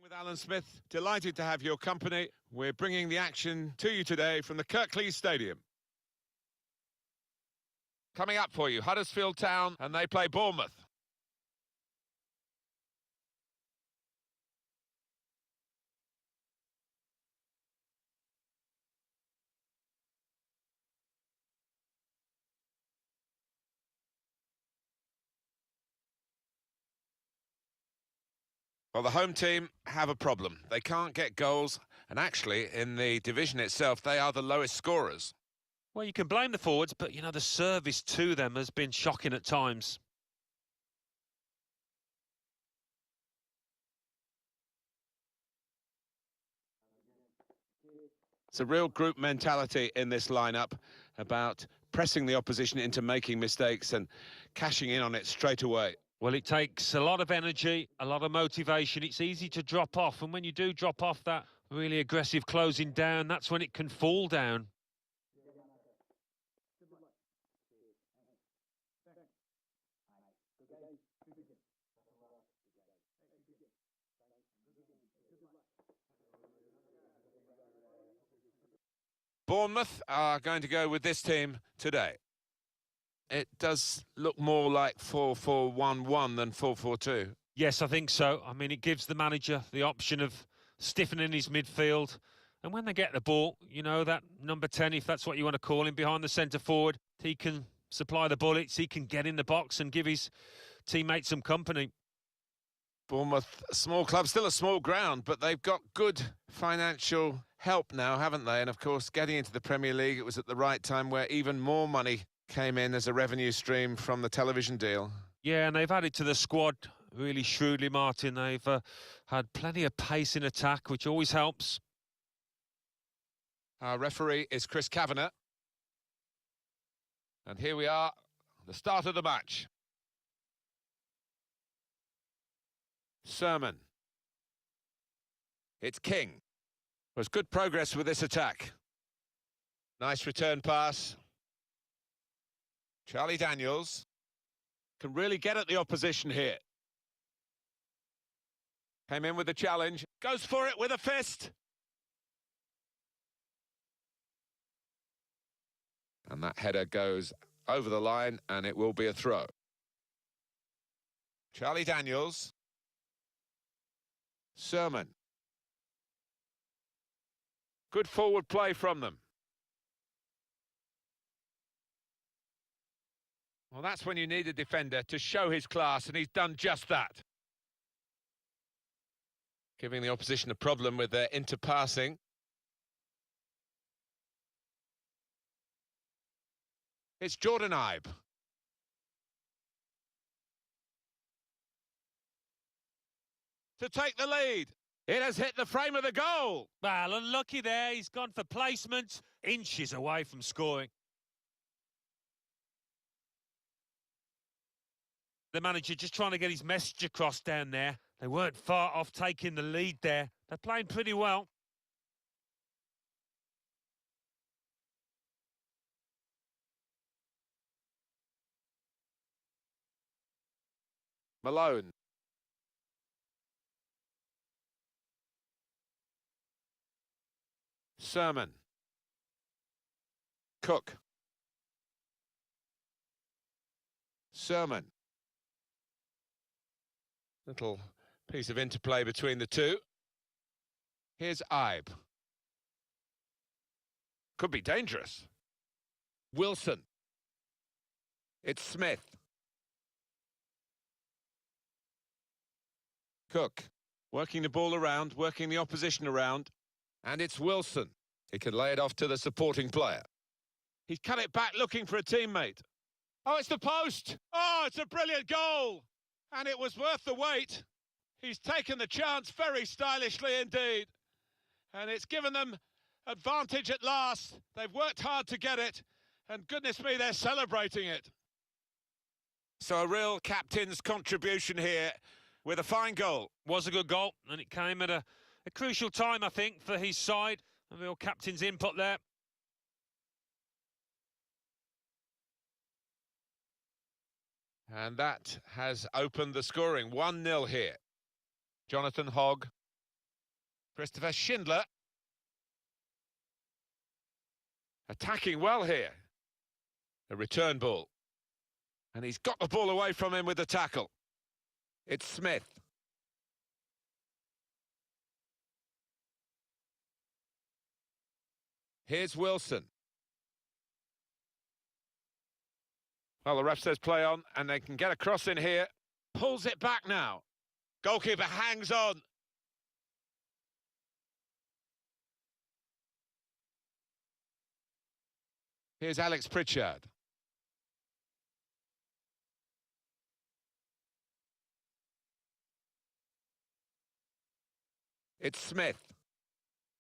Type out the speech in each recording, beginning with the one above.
With Alan Smith, delighted to have your company. We're bringing the action to you today from the Kirklees Stadium. Coming up for you, Huddersfield Town, and they play Bournemouth. Well, the home team have a problem. They can't get goals, and actually, in the division itself, they are the lowest scorers. Well, you can blame the forwards, but, you know, the service to them has been shocking at times. It's a real group mentality in this lineup about pressing the opposition into making mistakes and cashing in on it straight away. Well, it takes a lot of energy, a lot of motivation. It's easy to drop off, and when you do drop off that really aggressive closing down, that's when it can fall down. Bournemouth are going to go with this team today. It does look more like 4-4-1-1 than 4-4-2. Yes, I think so. I mean, it gives the manager the option of stiffening his midfield. And when they get the ball, you know, that number 10, if that's what you want to call him, behind the centre forward, he can supply the bullets, he can get in the box and give his teammates some company. Bournemouth, a small club, still a small ground, but they've got good financial help now, haven't they? And of course, getting into the Premier League, it was at the right time where even more money came in as a revenue stream from the television deal. Yeah, and they've added to the squad really shrewdly, Martin. They've had plenty of pace in attack, which always helps. Our referee is Chris Kavanagh. And here we are, the start of the match. Sermon. It's King. There's good progress with this attack. Nice return pass. Charlie Daniels can really get at the opposition here. Came in with the challenge. Goes for it with a fist. And that header goes over the line, and it will be a throw. Charlie Daniels. Sermon. Good forward play from them. Well, that's when you need a defender to show his class, and he's done just that. Giving the opposition a problem with their interpassing. It's Jordan Ibe. To take the lead. It has hit the frame of the goal. Well, unlucky there. He's gone for placement, inches away from scoring. The manager just trying to get his message across down there. They weren't far off taking the lead there. They're playing pretty well. Malone. Sermon. Cook. Sermon. Little piece of interplay between the two. Here's Ibe. Could be dangerous. Wilson. It's Smith. Cook. Working the ball around, working the opposition around. And it's Wilson. He can lay it off to the supporting player. He's cut it back looking for a teammate. Oh, it's the post. Oh, it's a brilliant goal. And it was worth the wait. He's taken the chance very stylishly indeed. And it's given them advantage at last. They've worked hard to get it. And goodness me, they're celebrating it. So a real captain's contribution here with a fine goal. Was a good goal, and it came at a crucial time, I think, for his side. A real captain's input there. And that has opened the scoring. 1-0 here. Jonathan Hogg. Christopher Schindler. Attacking well here. A return ball. And he's got the ball away from him with the tackle. It's Smith. Here's Wilson. Well, the ref says play on, and they can get a cross in here. Pulls it back now. Goalkeeper hangs on. Here's Alex Pritchard. It's Smith.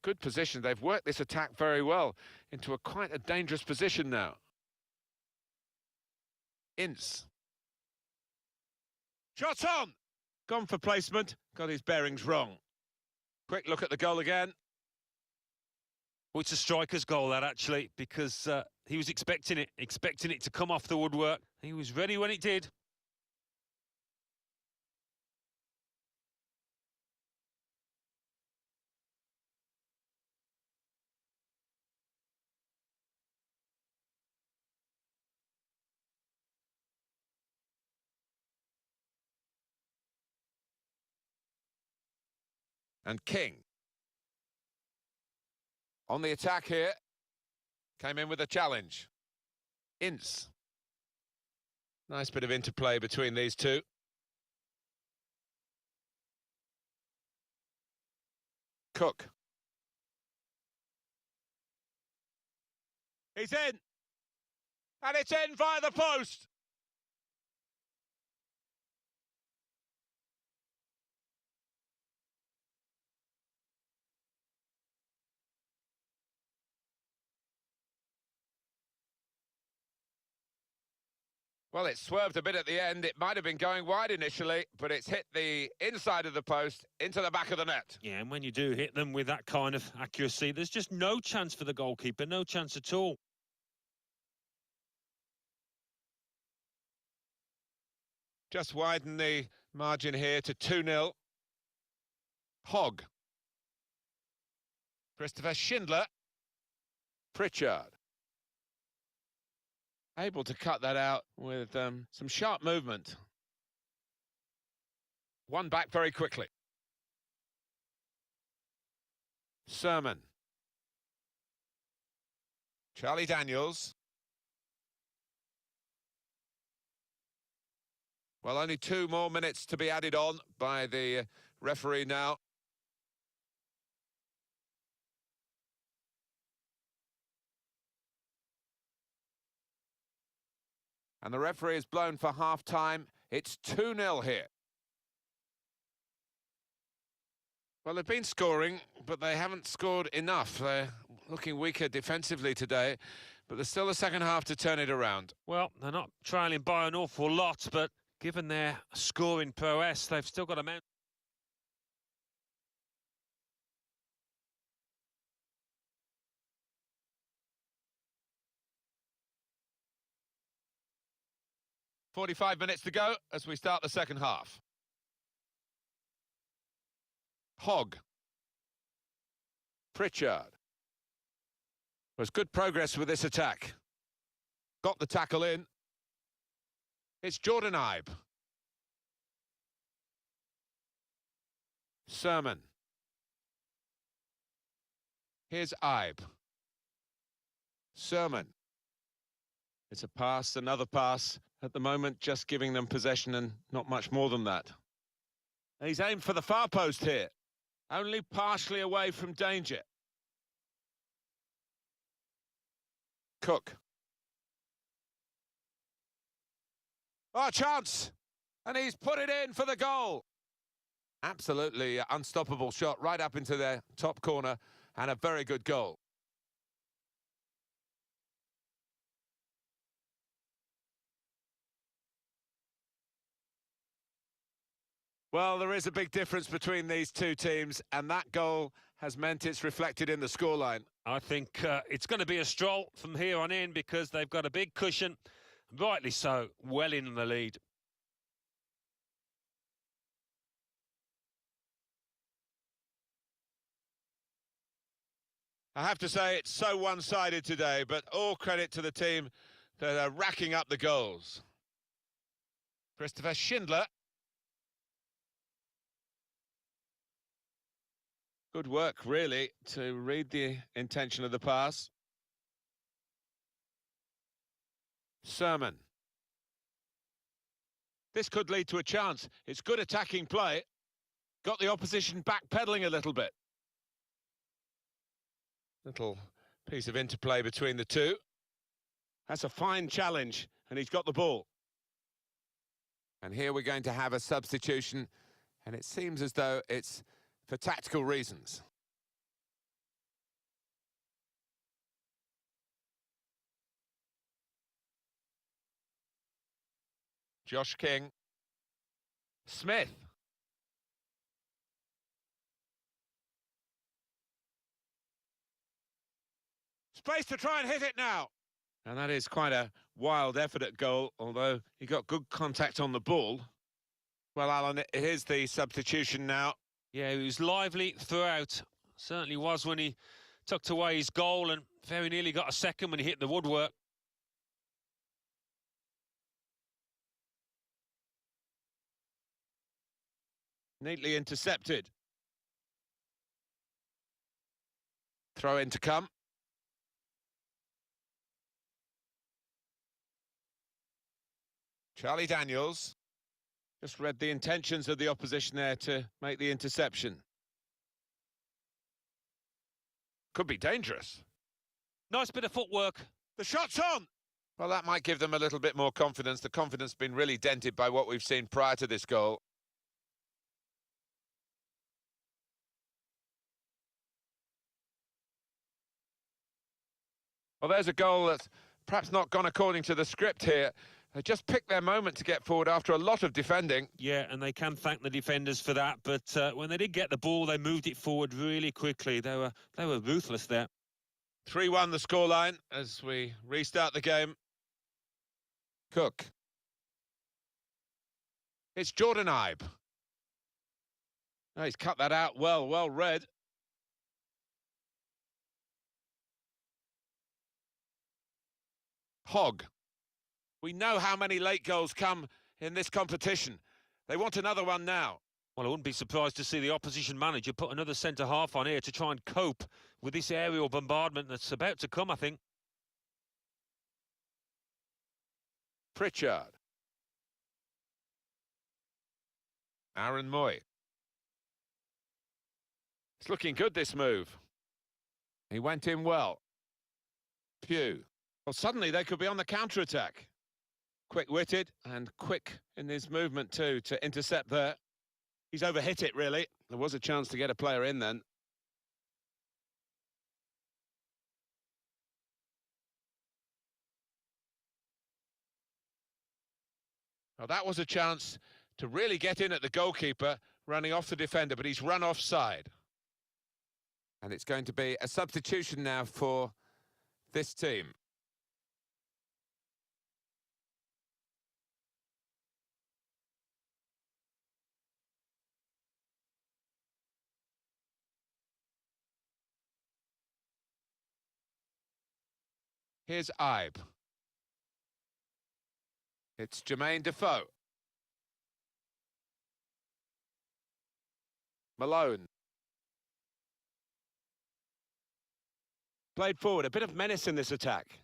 Good position. They've worked this attack very well into quite a dangerous position now. Ince. Shot on! Gone for placement. Got his bearings wrong. Quick look at the goal again. Well, it's a striker's goal, that, actually, because he was expecting it to come off the woodwork. He was ready when it did. And King. On the attack here. Came in with a challenge. Ince. Nice bit of interplay between these two. Cook. He's in. And it's in via the post. Well, it swerved a bit at the end. It might have been going wide initially, but it's hit the inside of the post into the back of the net. Yeah, and when you do hit them with that kind of accuracy, there's just no chance for the goalkeeper, no chance at all. Just widen the margin here to 2-0. Hogg. Christopher Schindler. Pritchard. Able to cut that out with some sharp movement. One back very quickly. Sermon. Charlie Daniels. Well, only 2 more minutes to be added on by the referee now. And the referee is blown for half-time. It's 2-0 here. Well, they've been scoring, but they haven't scored enough. They're looking weaker defensively today, but there's still a second half to turn it around. Well, they're not trailing by an awful lot, but given their scoring prowess, they've still got a man. .45 minutes to go as we start the second half. Hogg. Pritchard. There's good progress with this attack. Got the tackle in. It's Jordan Ibe. Sermon. Here's Ibe. Sermon. It's a pass, another pass. At the moment, just giving them possession and not much more than that. He's aimed for the far post here. Only partially away from danger. Cook. Oh, chance! And he's put it in for the goal. Absolutely unstoppable shot right up into their top corner, and a very good goal. Well, there is a big difference between these two teams, and that goal has meant it's reflected in the scoreline. I think it's going to be a stroll from here on in because they've got a big cushion, rightly so, well in the lead. I have to say it's so one-sided today, but all credit to the team that are racking up the goals. Christopher Schindler. Good work, really, to read the intention of the pass. Sermon. This could lead to a chance. It's good attacking play. Got the opposition backpedaling a little bit. Little piece of interplay between the two. That's a fine challenge, and he's got the ball. And here we're going to have a substitution, and it seems as though it's for tactical reasons. Josh King. Smith. Space to try and hit it now. And that is quite a wild effort at goal, although he got good contact on the ball. Well, Alan, it is the substitution now. Yeah, he was lively throughout. Certainly was when he tucked away his goal and very nearly got a second when he hit the woodwork. Neatly intercepted. Throw in to come. Charlie Daniels. Just read the intentions of the opposition there to make the interception. Could be dangerous. Nice bit of footwork. The shot's on! Well, that might give them a little bit more confidence. The confidence has been really dented by what we've seen prior to this goal. Well, there's a goal that's perhaps not gone according to the script here. They just picked their moment to get forward after a lot of defending. Yeah, and they can thank the defenders for that. But when they did get the ball, they moved it forward really quickly. They were ruthless there. 3-1 the scoreline as we restart the game. Cook. It's Jordan Ibe. Oh, he's cut that out well read. Hogg. We know how many late goals come in this competition. They want another one now. Well, I wouldn't be surprised to see the opposition manager put another centre-half on here to try and cope with this aerial bombardment that's about to come, I think. Pritchard. Aaron Moy. It's looking good, this move. He went in well. Pugh. Well, suddenly they could be on the counter-attack. Quick-witted and quick in his movement too to intercept there. He's overhit it, really. There was a chance to get a player in then. Well, that was a chance to really get in at the goalkeeper, running off the defender, but he's run offside. And it's going to be a substitution now for this team. Here's Ibe. It's Jermaine Defoe. Malone. Played forward, a bit of menace in this attack.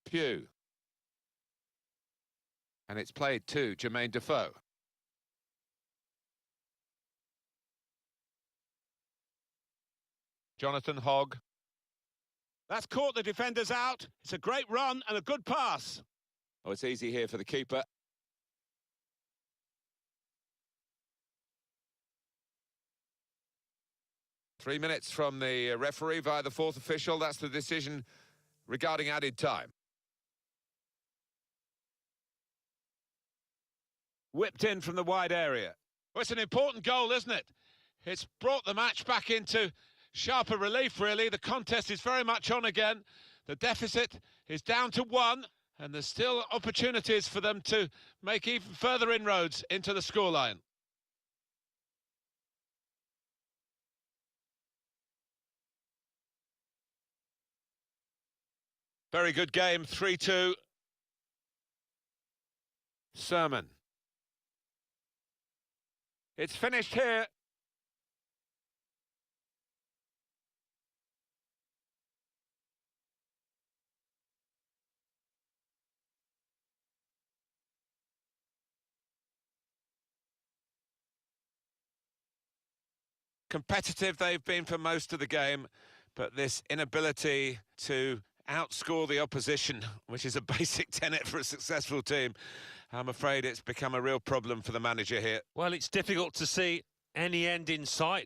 Pugh. And it's played to Jermaine Defoe. Jonathan Hogg. That's caught the defenders out. It's a great run and a good pass. Oh, it's easy here for the keeper. Three minutes from the referee via the fourth official. That's the decision regarding added time. Whipped in from the wide area. Well, it's an important goal, isn't it? It's brought the match back into sharper relief, really. The contest is very much on again. The deficit is down to 1, and there's still opportunities for them to make even further inroads into the scoreline. Very good game, 3-2. Sermon. It's finished here. Competitive they've been for most of the game, but this inability to outscore the opposition, which is a basic tenet for a successful team, I'm afraid it's become a real problem for the manager here. Well, it's difficult to see any end in sight.